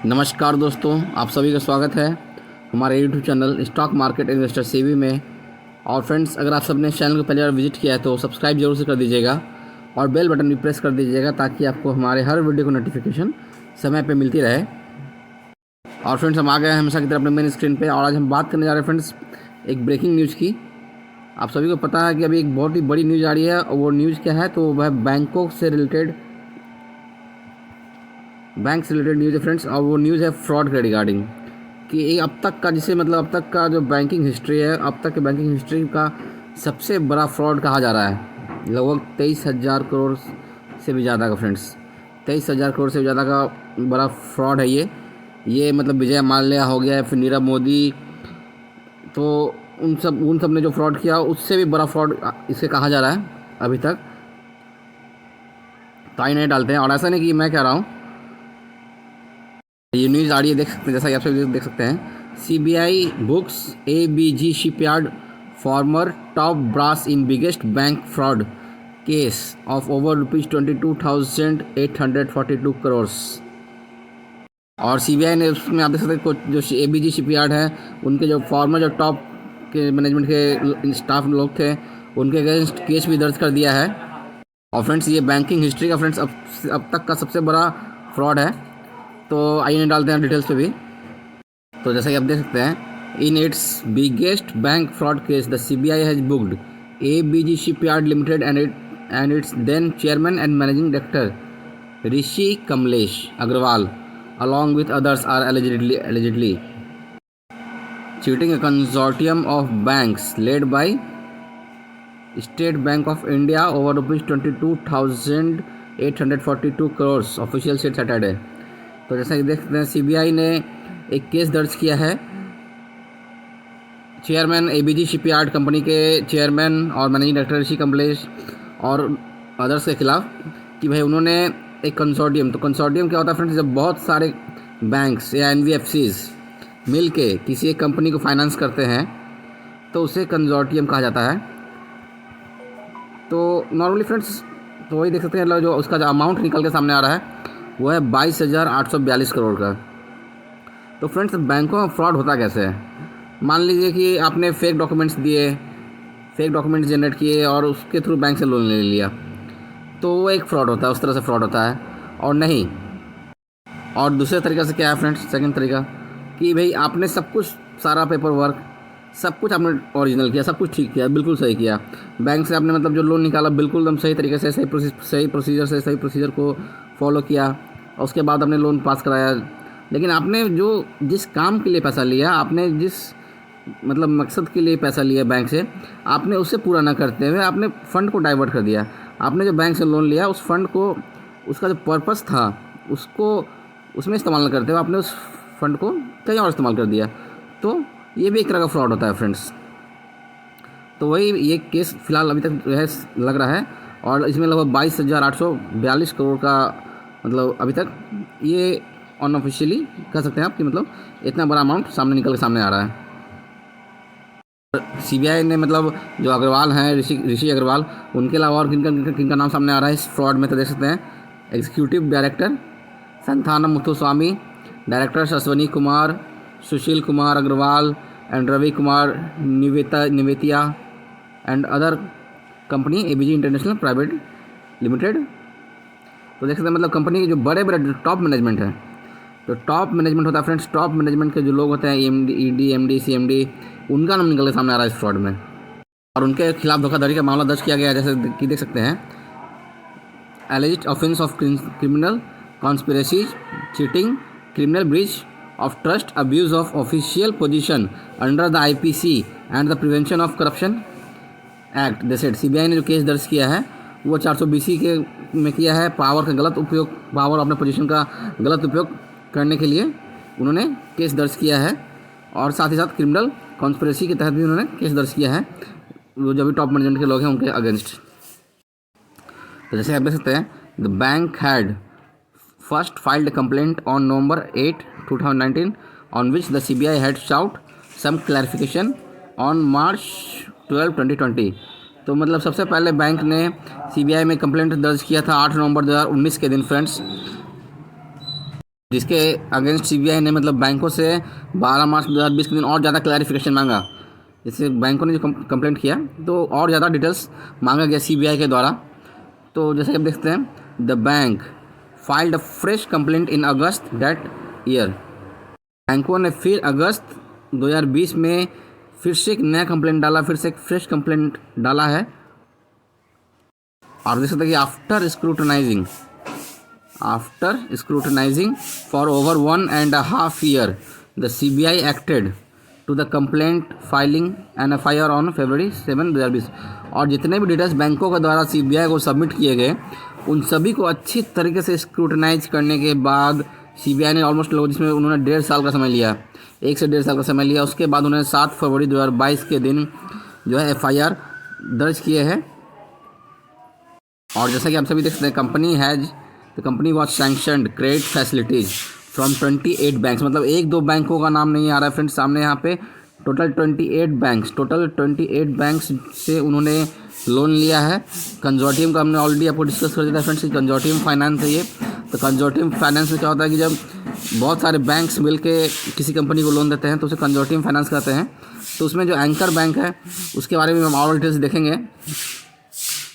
नमस्कार दोस्तों, आप सभी का स्वागत है हमारे YouTube channel stock market investor CV में। और फ्रेंड्स, अगर आप सबने चैनल को पहली बार विजिट किया है तो सब्सक्राइब जरूर से कर दीजिएगा और बेल बटन भी प्रेस कर दीजिएगा ताकि आपको हमारे हर वीडियो को नोटिफिकेशन समय पे मिलती रहे। और फ्रेंड्स, हम आ गए हैं हमेशा की तरह अपने मेन स्क्रीन पे और आज हम बात करने जा रहे हैं फ्रेंड्स एक ब्रेकिंग न्यूज़ की। आप सभी को पता है कि अभी एक बहुत ही बड़ी न्यूज़ आ रही है और वो न्यूज़ क्या है, तो वह बैंक से रिलेटेड न्यूज़ है फ्रेंड्स। और वो न्यूज़ है फ्रॉड के रिगार्डिंग कि ये अब तक का अब तक का जो बैंकिंग हिस्ट्री है, अब तक के बैंकिंग हिस्ट्री का सबसे बड़ा फ्रॉड कहा जा रहा है। लगभग 23,000 करोड़ से भी ज़्यादा का फ्रेंड्स, 23,000 करोड़ से भी ज़्यादा का बड़ा फ्रॉड है ये मतलब विजय माल्या हो गया है, फिर नीरव मोदी, तो उन सब ने जो फ्रॉड किया उससे भी बड़ा फ्रॉड इसे कहा जा रहा है अभी तक। तो आइए नहीं डालते हैं। और ऐसा नहीं कि मैं कह रहा हूँ, ये न्यूज़ आ रही है, देख सकते हैं, जैसा कि आप सब देख सकते हैं। CBI books ABG shipyard former top brass in biggest bank fraud case of over ₹22,842 crore. और सीबीआई ने उसमें आप देख सकते हैं कुछ जो एबीजी शिपयार्ड है उनके जो फॉर्मर जो टॉप के मैनेजमेंट के स्टाफ लोग थे उनके अगेंस्ट केस भी दर्ज कर दिया है। और फ्रेंड्स, ये बैंकिंग हिस्ट्री का फ्रेंड्स अब तक का सबसे बड़ा फ्रॉड है। तो आइए डालते हैं डिटेल्स पे भी। तो जैसा कि आप देख सकते हैं, in its biggest bank fraud case the CBI has booked ABG shipyard limited and its then chairman and managing director Rishi Kamlesh Agarwal along with others are allegedly cheating a consortium of banks led by State Bank of India over ₹22,842 crores, official set Saturday. तो जैसा कि देखते हैं, CBI ने एक case दर्ज किया है चेयरमैन एबीजी शिपयार्ड कंपनी के चेयरमैन और मैनेजिंग डायरेक्टर ऋषि कमलेश और अदर्स के खिलाफ कि भाई उन्होंने एक कंसोर्टियम, तो कंसोर्टियम क्या होता है फ्रेंड्स, जब बहुत सारे बैंक्स या एनबीएफसीज मिल के किसी एक कंपनी को फाइनेंस करते हैं तो उसे कंसोर्टियम कहा जाता है। तो नॉर्मली फ्रेंड्स, तो वही देख सकते हैं, जो उसका जो अमाउंट निकल के सामने आ रहा है वो है 22,842 करोड़ का। तो फ्रेंड्स, बैंकों में फ्रॉड होता कैसे है? मान लीजिए कि आपने फेक डॉक्यूमेंट्स जनरेट किए और उसके थ्रू बैंक से लोन ले लिया, तो वो एक फ्रॉड होता है, उस तरह से फ्रॉड होता है। और नहीं, और दूसरे तरीक़े से क्या है फ्रेंड्स, सेकंड तरीका कि भाई आपने सब कुछ, सारा पेपर वर्क सब कुछ आपने ओरिजिनल किया, सब कुछ ठीक किया, बिल्कुल सही किया, बैंक से आपने मतलब जो लोन निकाला बिल्कुल एकदम सही तरीके से, सही प्रोसीजर को फॉलो किया और उसके बाद आपने लोन पास कराया। लेकिन आपने जिस काम के लिए पैसा लिया, आपने जिस मतलब मकसद के लिए पैसा लिया बैंक से, आपने उससे पूरा ना करते हुए आपने फ़ंड को डाइवर्ट कर दिया। आपने जो बैंक से लोन लिया उस फंड को, उसका जो पर्पस था उसको उसमें इस्तेमाल न करते हुए आपने उस फंड को कहीं और इस्तेमाल कर दिया। तो ये भी एक तरह का फ्रॉड होता है फ्रेंड्स। तो वही ये केस फ़िलहाल अभी तक जो है लग रहा है और इसमें लगभग 22,842 करोड़ का मतलब अभी तक ये अनऑफिशियली कह सकते हैं आप कि मतलब इतना बड़ा अमाउंट निकल के सामने आ रहा है। सीबीआई ने मतलब जो अग्रवाल हैं, ऋषि अग्रवाल, उनके अलावा और किनका नाम सामने आ रहा है इस फ्रॉड में, तो देख सकते हैं। Executive director Santhanam Muthuswamy, directors Ashwani Kumar, Sushil Kumar Agarwal and Ravi Kumar Nivetia and other company ABG international private limited. तो देख सकते हैं मतलब कंपनी के जो बड़े टॉप मैनेजमेंट है, तो टॉप मैनेजमेंट होता है फ्रेंड्स, टॉप मैनेजमेंट के जो लोग होते हैं ED, CMD, उनका नाम निकल के सामने आ रहा है इस फ्रॉड में। और उनके खिलाफ धोखाधड़ी का मामला दर्ज किया गया है, जैसे कि देख सकते हैं। Alleged offence of criminal conspiracy, cheating, criminal breach of trust, abuse of official position under the IPC and the prevention of corruption act. जैसे सीबीआई ने जो केस दर्ज किया है वो 420 के में किया है। पावर अपने पोजीशन का गलत उपयोग करने के लिए उन्होंने केस दर्ज किया है और साथ ही साथ क्रिमिनल कॉन्स्पिरेसी के तहत भी उन्होंने केस दर्ज किया है वो जो भी टॉप मैनेजमेंट के लोग हैं उनके अगेंस्ट। तो जैसे आप देख सकते हैं, the bank had first filed a complaint on November 8, 2019 on which the CBI had sought some clarification on March 12, 2020। तो मतलब सबसे पहले बैंक ने सीबीआई में कंप्लेंट दर्ज किया था 8 नवंबर 2019 के दिन फ्रेंड्स। जिसके अगेंस्ट सीबीआई ने मतलब बैंकों से 12 मार्च 2020 के दिन और ज़्यादा क्लैरिफिकेशन मांगा। जैसे बैंकों ने जो कंप्लेंट किया तो और ज़्यादा डिटेल्स मांगा गया सीबीआई के द्वारा। तो जैसे कि आप देखते हैं, the bank filed a fresh complaint in August that year. बैंकों ने फिर अगस्त 2020 में फिर से एक नया कंप्लेंट डाला, फिर से एक फ्रेश कंप्लेंट डाला है। और देख सकते हैं कि after scrutinising for over 1.5 year the CBI acted to the complaint filing an FIR on February 7, 2020। और जितने भी डिटेल्स बैंकों के द्वारा सीबीआई को सबमिट किए गए उन सभी को अच्छी तरीके से स्क्रूटनाइज करने के बाद सीबीआई ने ऑलमोस्ट लोग, जिसमें उन्होंने 1.5 साल का समय लिया, 1 से 1.5 साल का समय लिया। उसके बाद उन्होंने 7 फरवरी 2022 के दिन जो है FIR दर्ज किए हैं। और जैसा कि आप सभी देख सकते हैं, the company was sanctioned credit facilities from 28 banks. मतलब 1-2 बैंकों का नाम नहीं आ रहा है फ्रेंड्स सामने यहाँ पे। टोटल 28 बैंक्स से उन्होंने लोन लिया है। कंजोर्टियम का हमने ऑलरेडी आपको डिस्कस कर दिया था फ्रेंड्स कि कंजोर्टियम फाइनेंस है ये। तो कंजोर्टियम फाइनेंस में क्या होता है कि जब बहुत सारे बैंक्स मिल के किसी कंपनी को लोन देते हैं तो उसे कंजोर्टियम फाइनेंस कहते हैं। तो उसमें जो एंकर बैंक है उसके बारे में हम और डिटेल्स देखेंगे।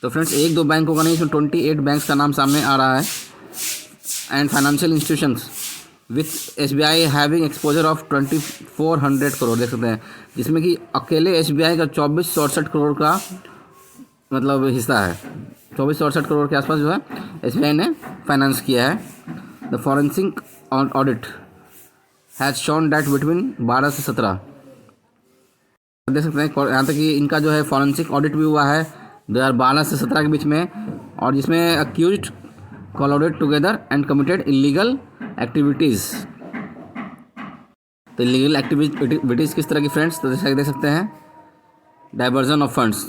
तो फ्रेंड्स 1-2 बैंकों का नहीं, इसमें 28 बैंक्स का नाम सामने आ रहा है। And financial institutions with SBI having exposure of 2400 crore देख सकते हैं, जिसमें कि अकेले SBI का 2468 करोड़ का मतलब हिस्सा है। 2468 करोड़ के आसपास जो है SBI ने फाइनेंस किया है। The forensic audit has shown that between 12 से 17 देख सकते हैं। यहाँ तक कि इनका जो है फॉरेंसिक ऑडिट भी हुआ है 2012 से 17 के बीच में, और जिसमें accused collaborate together and committed illegal activities. तो इलीगल एक्टिविटीज़ किस तरह की फ्रेंड्स, तो जैसा कि देख सकते हैं, डाइवर्जन ऑफ फंड्स।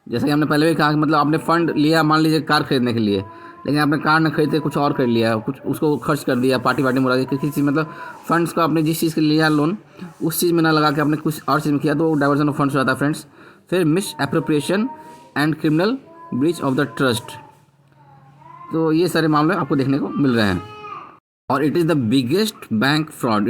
जैसा कि हमने पहले भी कहा कि मतलब आपने फ़ंड लिया, मान लीजिए कार खरीदने के लिए, लेकिन आपने कार न खरीदते कुछ और कर लिया, कुछ उसको खर्च कर दिया, पार्टी मुरा दी, किसी चीज़ मतलब फंड्स को आपने जिस चीज़ के लिए लिया लोन उस चीज़ में ना लगा के आपने कुछ और चीज़ में किया, तो डाइवर्जन ऑफ फंड्स हो जाता है फ्रेंड्स। फिर miss appropriation and criminal breach of the trust. तो ये सारे मामले आपको देखने को मिल रहे हैं। और it is the biggest bank fraud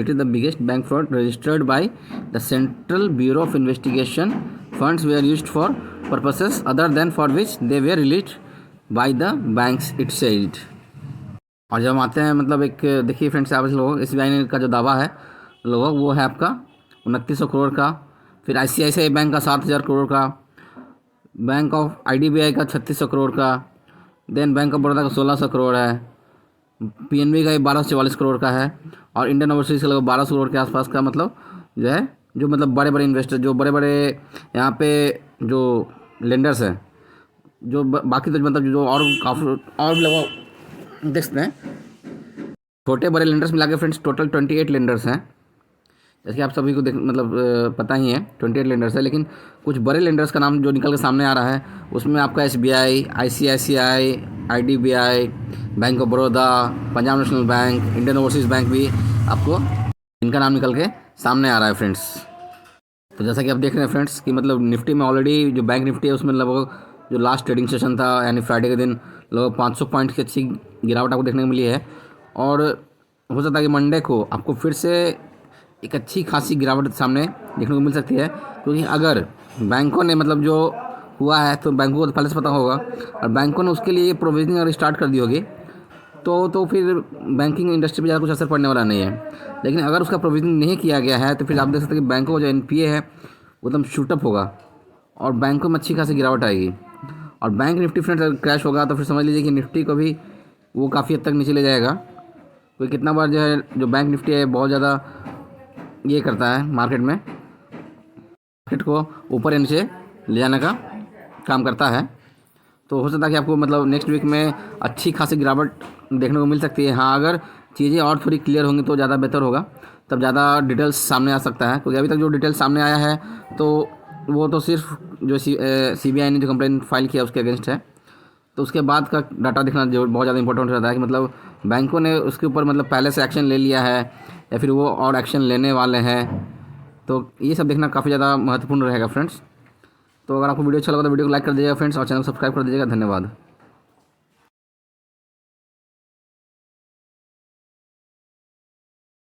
registered by the Central Bureau of Investigation. Funds were used for purposes other than for which they were released by the banks it said. और जब हम आते हैं मतलब एक देखिए फ्रेंड्स, आप लोग SBI का जो दावा है लोग वो है आपका 2900 करोड़ का। फिर ICICI बैंक का 7000 करोड़ का, बैंक ऑफ IDBI का 3600 करोड़ का, देन बैंक ऑफ बड़ौदा का 1600 करोड़ है, PNB का 1244 करोड़ का है, और इंडियन ओवरसीज का लगभग 1200 करोड़ के आसपास का मतलब जो है, जो मतलब बड़े बड़े इन्वेस्टर, जो बड़े बड़े यहाँ पे जो लेंडर्स हैं, जो बाकी तो मतलब जो और काफ़ी और लगभग देख सकते हैं छोटे बड़े लेंडर्स मिला के फ्रेंड्स टोटल 28 लेंडर्स हैं। जैसे कि आप सभी को मतलब पता ही है 28 लेंडर्स है, लेकिन कुछ बड़े लेंडर्स का नाम जो निकल के सामने आ रहा है उसमें आपका SBI, ICICI, IDBI, bank of Baroda, Punjab national bank, Indian overseas bank भी आपको इनका नाम निकल के सामने आ रहा है फ्रेंड्स। तो जैसा कि आप देख रहे हैं फ्रेंड्स कि मतलब निफ्टी में ऑलरेडी जो बैंक निफ्टी है उसमें लगभग जो लास्ट ट्रेडिंग सेशन था यानी फ्राइडे के दिन लगभग 500 पॉइंट की अच्छी गिरावट आपको देखने को मिली है। और हो सकता है कि मंडे को आपको फिर से एक अच्छी खासी गिरावट सामने देखने को मिल सकती है, क्योंकि अगर बैंकों ने मतलब जो हुआ है तो बैंकों को तो पहले से पता होगा, और बैंकों ने उसके लिए प्रोविजनिंग अगर स्टार्ट कर दी होगी तो फिर बैंकिंग इंडस्ट्री पर ज़्यादा कुछ असर पड़ने वाला नहीं है। लेकिन अगर उसका प्रोविजनिंग नहीं किया गया है तो फिर आप देख सकते हैं कि बैंकों का जो NPA है वो एकदम शूटअप होगा और बैंकों में अच्छी खासी गिरावट आएगी। और बैंक निफ्टी फ्रेंड्स अगर क्रैश होगा तो फिर समझ लीजिए कि निफ्टी को भी वो काफ़ी हद तक नीचे ले जाएगा, क्योंकि कितना बार जो है जो बैंक निफ्टी है बहुत ज़्यादा ये करता है मार्केट को ऊपर या नीचे ले जाने का काम करता है। तो हो सकता है कि आपको मतलब नेक्स्ट वीक में अच्छी खासी गिरावट देखने को मिल सकती है। हाँ, अगर चीज़ें और थोड़ी क्लियर होंगी तो ज़्यादा बेहतर होगा, तब ज़्यादा डिटेल्स सामने आ सकता है। क्योंकि अभी तक जो डिटेल्स सामने आया है तो वो तो सिर्फ जो CBI ने जो कंप्लेंट फाइल किया उसके अगेंस्ट है। तो उसके बाद का डाटा देखना जो बहुत ज़्यादा इंपॉर्टेंट रहता है कि मतलब बैंकों ने उसके ऊपर मतलब पहले से एक्शन ले लिया है या फिर वो और एक्शन लेने वाले हैं। तो ये सब देखना काफ़ी ज़्यादा महत्वपूर्ण रहेगा फ्रेंड्स। तो अगर आपको वीडियो अच्छा लगा तो वीडियो को लाइक कर दीजिएगा फ्रेंड्स, और चैनल को सब्सक्राइब कर दीजिएगा। धन्यवाद।